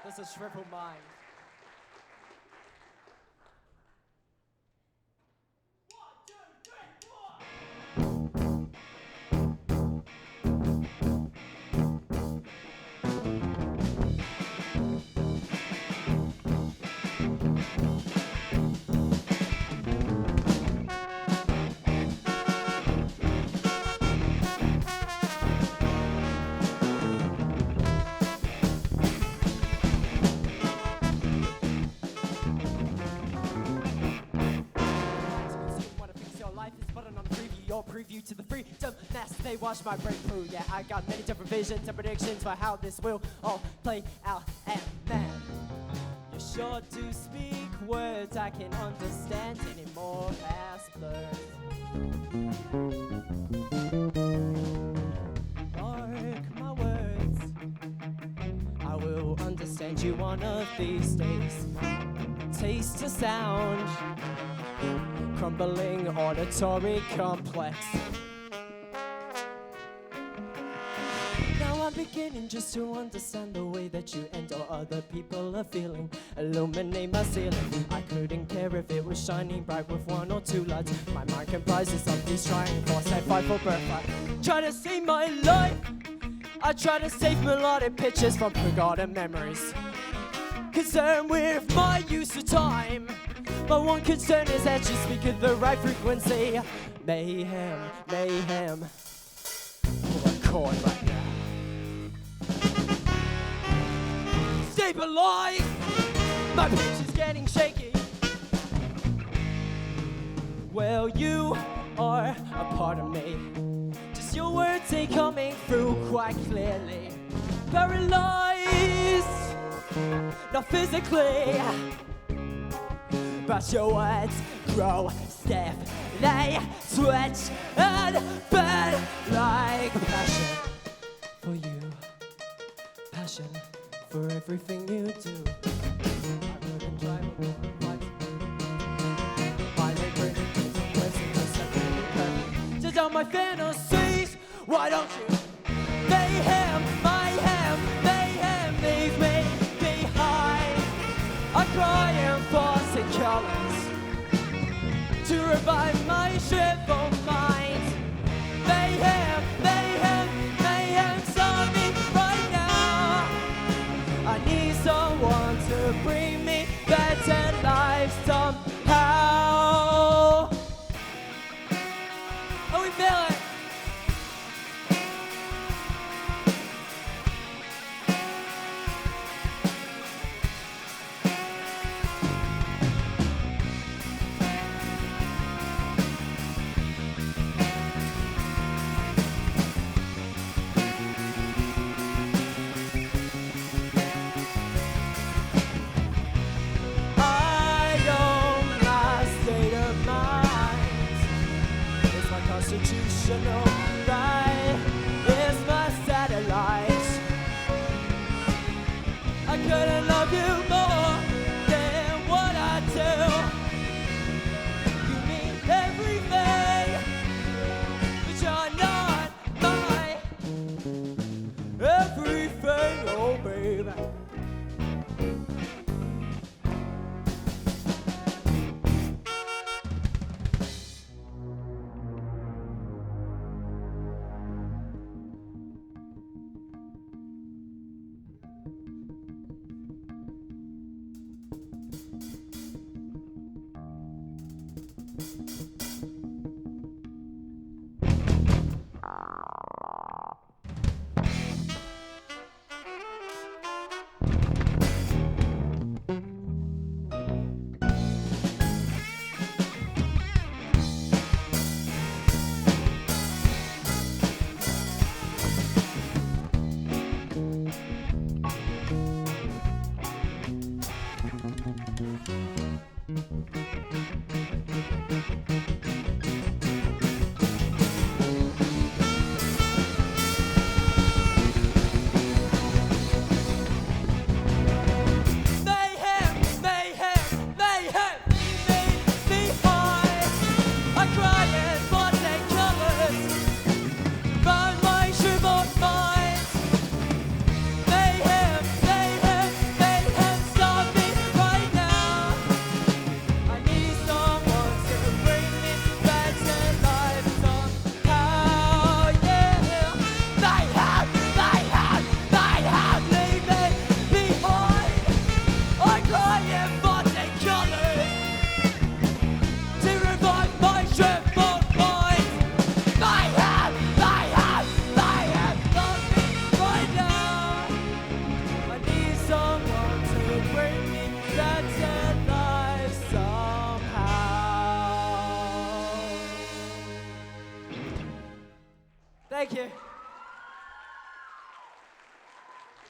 This is Triple Mind. Preview to the freedom mess they watch my breakthrough. Yeah, I got many different visions and predictions for how this will all play out. And man, you sure do speak words I can understand anymore past blurs. Mark my words, I will understand you one of these days. Taste the sound, crumbling auditory complex. Now I'm beginning just to understand the way that you and or other people are feeling. Illuminate my ceiling. I couldn't care if it was shining bright with one or two lights. My mind comprises of these trying force I fight for birthright. Try to save my life. I try to save melodic pictures from forgotten memories. Concerned with my use of time. My one concern is that you speak at the right frequency. Mayhem, mayhem. Pull a chord right now. Stabilize! My pitch is getting shaky. Well, you are a part of me. Just your words ain't coming through quite clearly. Paralyzed, not physically, but your words grow stiff. They switch and burn like passion for you, passion for everything you do. I wouldn't try more. My labor is placing yourself just on my fantasies. Why don't you? Mayhem, mayhem, leave me behind. I'm crying for St. Collins to revive my shriveled mind. Mayhem, stop me right now. I need someone to bring me back to life somehow. Oh, we feel it. Constitutional right is my satellite. I couldn't love you more than what I do. You mean everything, but you're not my everything, oh baby.